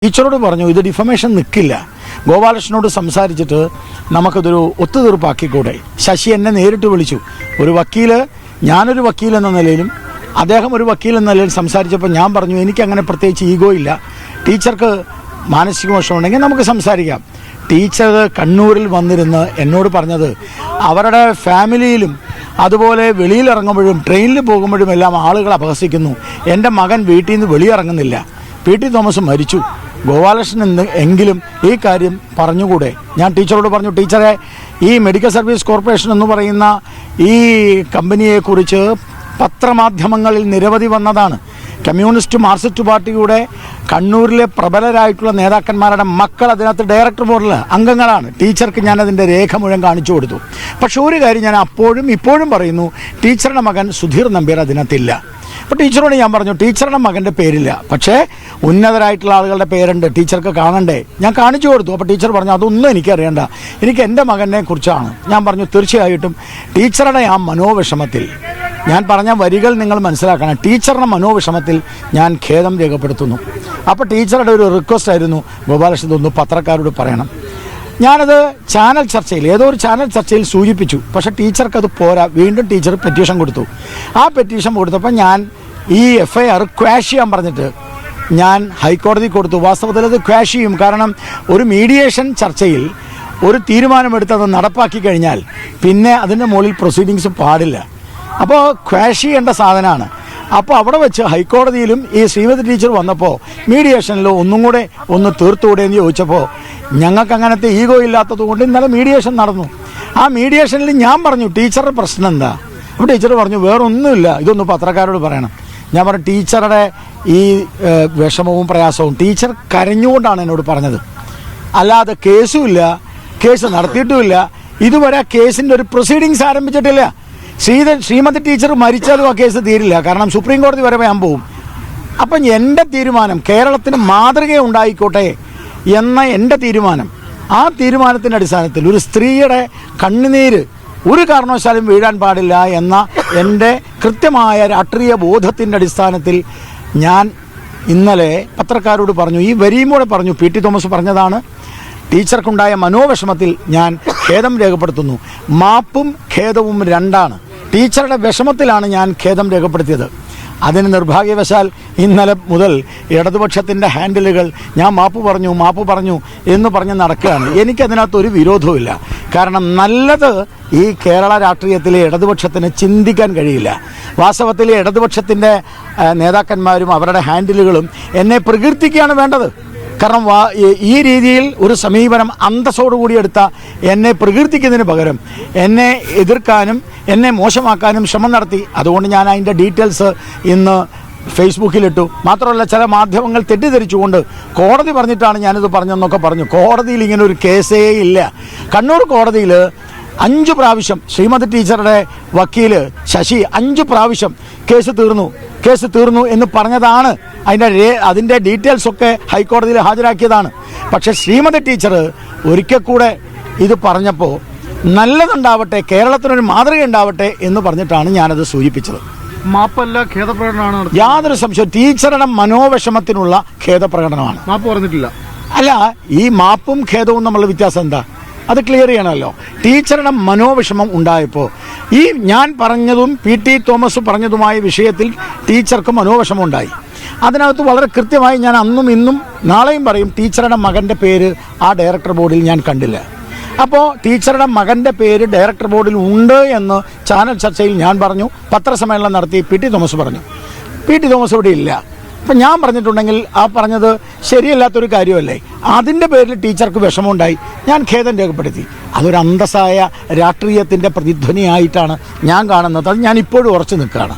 ടീച്ചറോട് പറഞ്ഞു ഇത് ഡിഫമേഷൻ നിൽക്കില്ല, ഗോപാലകൃഷ്ണനോട് സംസാരിച്ചിട്ട് നമുക്കിതൊരു ഒത്തുതീർപ്പാക്കിക്കൂടെ. ശശി എന്നെ നേരിട്ട് വിളിച്ചു. ഒരു വക്കീല്, ഞാനൊരു വക്കീൽ എന്ന നിലയിലും അദ്ദേഹം ഒരു വക്കീൽ എന്ന നിലയിൽ സംസാരിച്ചപ്പോൾ ഞാൻ പറഞ്ഞു എനിക്കങ്ങനെ പ്രത്യേകിച്ച് ഈഗോ ഇല്ല, ടീച്ചർക്ക് മാനസിക മോശമുണ്ടെങ്കിൽ നമുക്ക് സംസാരിക്കാം. ടീച്ചർ കണ്ണൂരിൽ വന്നിരുന്ന് എന്നോട് പറഞ്ഞത് അവരുടെ ഫാമിലിയിലും അതുപോലെ വെളിയിലിറങ്ങുമ്പോഴും ട്രെയിനിൽ പോകുമ്പോഴും എല്ലാം ആളുകൾ അപഹസിക്കുന്നു. എൻ്റെ മകൻ വീട്ടിൽ നിന്ന് വെളിയിറങ്ങുന്നില്ല, പി.ടി. തോമസ് മരിച്ചു, ഗോപാലകൃഷ്ണൻ എങ്കിലും ഈ കാര്യം പറഞ്ഞുകൂടെ. ഞാൻ ടീച്ചറോട് പറഞ്ഞു, ടീച്ചറെ ഈ മെഡിക്കൽ സർവീസ് കോർപ്പറേഷൻ എന്ന് പറയുന്ന ഈ കമ്പനിയെക്കുറിച്ച് പത്രമാധ്യമങ്ങളിൽ നിരവധി വന്നതാണ്. കമ്മ്യൂണിസ്റ്റ് മാർക്സിസ്റ്റ് പാർട്ടിയുടെ കണ്ണൂരിലെ പ്രബലരായിട്ടുള്ള നേതാക്കന്മാരുടെ മക്കൾ അതിനകത്ത് ഡയറക്ടർ ബോർഡിൽ അംഗങ്ങളാണ്. ടീച്ചർക്ക് ഞാനതിൻ്റെ രേഖ മുഴുവൻ കാണിച്ചു കൊടുത്തു. പക്ഷെ ഒരു കാര്യം ഞാൻ അപ്പോഴും ഇപ്പോഴും പറയുന്നു, ടീച്ചറുടെ മകൻ സുധീർ നമ്പ്യാർ അതിനകത്തില്ല. അപ്പോൾ ടീച്ചറോട് ഞാൻ പറഞ്ഞു ടീച്ചറുടെ മകൻ്റെ പേരില്ല, പക്ഷേ ഉന്നതരായിട്ടുള്ള ആളുകളുടെ പേരുണ്ട്, ടീച്ചർക്ക് കാണണ്ടേ. ഞാൻ കാണിച്ചു കൊടുത്തു. അപ്പോൾ ടീച്ചർ പറഞ്ഞു അതൊന്നും എനിക്കറിയണ്ട, എനിക്ക് എൻ്റെ മകനെ കുറിച്ചാണ്. ഞാൻ പറഞ്ഞു തീർച്ചയായിട്ടും ടീച്ചറുടെ ആ മനോവിഷമത്തിൽ ഞാൻ പറഞ്ഞ വരികൾ നിങ്ങൾ മനസ്സിലാക്കണം. ടീച്ചറുടെ മനോവിഷമത്തിൽ ഞാൻ ഖേദം രേഖപ്പെടുത്തുന്നു. അപ്പോൾ ടീച്ചറുടെ ഒരു റിക്വസ്റ്റ് ആയിരുന്നു, ഗോപാലകൃഷ്ണൻ ഒന്ന് പത്രക്കാരോട് പറയണം. ഞാനത് ചാനൽ ചർച്ചയിൽ ഏതോ ഒരു ചാനൽ ചർച്ചയിൽ സൂചിപ്പിച്ചു. പക്ഷേ ടീച്ചർക്ക് അത് പോരാ, വീണ്ടും ടീച്ചർ പെറ്റീഷൻ കൊടുത്തു. ആ പെറ്റീഷൻ കൊടുത്തപ്പോൾ ഞാൻ ഈ FIR ക്വാഷ് ചെയ്യാൻ പറഞ്ഞിട്ട് ഞാൻ ഹൈക്കോടതി കൊടുത്തു. വാസ്തവത്തിൽ അത് ക്വാഷ് ചെയ്യും, കാരണം ഒരു മീഡിയേഷൻ ചർച്ചയിൽ ഒരു തീരുമാനമെടുത്തത് നടപ്പാക്കി കഴിഞ്ഞാൽ പിന്നെ അതിൻ്റെ മുകളിൽ പ്രൊസീഡിങ്സ് പാടില്ല. അപ്പോൾ ക്വാഷ് ചെയ്യേണ്ട സാധനമാണ്. അപ്പോൾ അവിടെ വെച്ച് ഹൈക്കോടതിയിലും ഈ ശ്രീമതി ടീച്ചർ വന്നപ്പോൾ മീഡിയേഷനിൽ ഒന്നും കൂടെ ഒന്ന് തീർത്തുകൂടെ എന്ന് ചോദിച്ചപ്പോൾ ഞങ്ങൾക്ക് അങ്ങനത്തെ ഈഗോ ഇല്ലാത്തത് കൊണ്ട് ഇന്നലെ മീഡിയേഷൻ നടന്നു. ആ മീഡിയേഷനിൽ ഞാൻ പറഞ്ഞു ടീച്ചറുടെ പ്രശ്നം എന്താ. അപ്പോൾ ടീച്ചർ പറഞ്ഞു വേറൊന്നുമില്ല, ഇതൊന്ന് പത്രക്കാരോട് പറയണം. ഞാൻ പറഞ്ഞു ടീച്ചറുടെ ഈ വിഷമവും പ്രയാസവും ടീച്ചർ കരഞ്ഞുകൊണ്ടാണ് എന്നോട് പറഞ്ഞത്, അല്ലാതെ കേസുമില്ല, കേസ് നടത്തിയിട്ടുമില്ല, ഇതുവരെ കേസിൻ്റെ ഒരു പ്രൊസീഡിങ്സ് ആരംഭിച്ചിട്ടില്ല. ശ്രീമതി ടീച്ചർ മരിച്ചാലും ആ കേസ് തീരില്ല, കാരണം സുപ്രീം കോടതി വരെ ഞാൻ പോവും. അപ്പം എൻ്റെ തീരുമാനം കേരളത്തിന് മാതൃക ഉണ്ടായിക്കോട്ടെ എന്ന എൻ്റെ തീരുമാനം, ആ തീരുമാനത്തിൻ്റെ അടിസ്ഥാനത്തിൽ ഒരു സ്ത്രീയുടെ കണ്ണുനീര് ഒരു കാരണവശാലും വീഴാൻ പാടില്ല എന്ന എൻ്റെ കൃത്യമായ രാഷ്ട്രീയ ബോധത്തിൻ്റെ അടിസ്ഥാനത്തിൽ ഞാൻ ഇന്നലെ പത്രക്കാരോട് പറഞ്ഞു, ഈ വരിയും കൂടെ പറഞ്ഞു. P.T. തോമസ് പറഞ്ഞതാണ്, ടീച്ചർക്കുണ്ടായ മനോവിഷമത്തിൽ ഞാൻ ഖേദം രേഖപ്പെടുത്തുന്നു. മാപ്പും ഖേദവും രണ്ടാണ്. ടീച്ചറുടെ വിഷമത്തിലാണ് ഞാൻ ഖേദം രേഖപ്പെടുത്തിയത്. അതിന് നിർഭാഗ്യവശാൽ ഇന്നലെ മുതൽ ഇടതുപക്ഷത്തിൻ്റെ ഹാൻഡിലുകൾ ഞാൻ മാപ്പ് പറഞ്ഞു എന്ന് പറഞ്ഞ് നടക്കുകയാണ്. എനിക്കതിനകത്തൊരു വിരോധവുമില്ല, കാരണം നല്ലത് ഈ കേരള രാഷ്ട്രീയത്തിലെ ഇടതുപക്ഷത്തിന് ചിന്തിക്കാൻ കഴിയില്ല. വാസ്തവത്തിൽ ഇടതുപക്ഷത്തിൻ്റെ നേതാക്കന്മാരും അവരുടെ ഹാൻഡിലുകളും എന്നെ പ്രകീർത്തിക്കുകയാണ് വേണ്ടത്. കാരണം ഈ രീതിയിൽ ഒരു സമീപനം അന്തസ്സോടുകൂടി എടുത്ത എന്നെ പ്രകീർത്തിക്കുന്നതിന് പകരം എന്നെ എതിർക്കാനും എന്നെ മോശമാക്കാനും ശ്രമം നടത്തി. അതുകൊണ്ട് ഞാൻ അതിൻ്റെ ഡീറ്റെയിൽസ് ഇന്ന് ഫേസ്ബുക്കിലിട്ടു. മാത്രമല്ല ചില മാധ്യമങ്ങൾ തെറ്റിദ്ധരിച്ചുകൊണ്ട് കോടതി പറഞ്ഞിട്ടാണ് ഞാനിത് പറഞ്ഞതെന്നൊക്കെ പറഞ്ഞു. കോടതിയിൽ ഇങ്ങനെ ഒരു കേസേ ഇല്ല. കണ്ണൂർ കോടതിയിൽ 5 പ്രാവശ്യം ശ്രീമതി ടീച്ചറുടെ വക്കീല് ശശി 5 പ്രാവശ്യം കേസ് തീർന്നു എന്ന് പറഞ്ഞതാണ്. അതിൻ്റെ ഡീറ്റെയിൽസൊക്കെ ഹൈക്കോടതിയിൽ ഹാജരാക്കിയതാണ്. പക്ഷേ ശ്രീമതി ടീച്ചർ ഒരിക്കൽ കൂടെ ഇത് പറഞ്ഞപ്പോൾ നല്ലതുണ്ടാവട്ടെ, കേരളത്തിനൊരു മാതൃക ഉണ്ടാവട്ടെ എന്ന് പറഞ്ഞിട്ടാണ് ഞാനത് സൂചിപ്പിച്ചത്. മാപ്പല്ല, ഖേദപ്രകടനമാണ്. യാതൊരു സംശയവും ടീച്ചറുടെ മനോവിഷമത്തിനുള്ള ഖേദപ്രകടനമാണ്. മാപ്പ് പറഞ്ഞിട്ടില്ല. അല്ല, ഈ മാപ്പും ഖേദവും തമ്മിലുള്ള വ്യത്യാസം എന്താ, അത് ക്ലിയർ ചെയ്യണമല്ലോ. ടീച്ചറുടെ മനോവിഷമം ഉണ്ടായപ്പോൾ ഈ ഞാൻ പറഞ്ഞതും P.T. തോമസ് പറഞ്ഞതുമായ വിഷയത്തിൽ ടീച്ചർക്ക് മനോവിഷമം ഉണ്ടായി. അതിനകത്ത് വളരെ കൃത്യമായി ഞാൻ അന്നും ഇന്നും നാളെയും പറയും, ടീച്ചറുടെ മകൻ്റെ പേര് ആ ഡയറക്ടർ ബോർഡിൽ ഞാൻ കണ്ടില്ല. അപ്പോൾ ടീച്ചറുടെ മകൻ്റെ പേര് ഡയറക്ടർ ബോർഡിൽ ഉണ്ട് എന്ന് ചാനൽ ചർച്ചയിൽ ഞാൻ പറഞ്ഞു, പത്രസമ്മേളനം നടത്തി P.T. തോമസ് പറഞ്ഞു. P.T. തോമസ് ഇവിടെ ഇല്ല. അപ്പം ഞാൻ പറഞ്ഞിട്ടുണ്ടെങ്കിൽ ആ പറഞ്ഞത് ശരിയല്ലാത്തൊരു കാര്യമല്ലേ. അതിൻ്റെ പേരിൽ ടീച്ചർക്ക് വിഷമമുണ്ടായി, ഞാൻ ഖേദം രേഖപ്പെടുത്തി. അതൊരു അന്തസ്സായ രാഷ്ട്രീയത്തിൻ്റെ പ്രതിധ്വനിയായിട്ടാണ് ഞാൻ കാണുന്നത്. അത് ഞാൻ ഇപ്പോഴും ഉറച്ചു നിൽക്കുകയാണ്.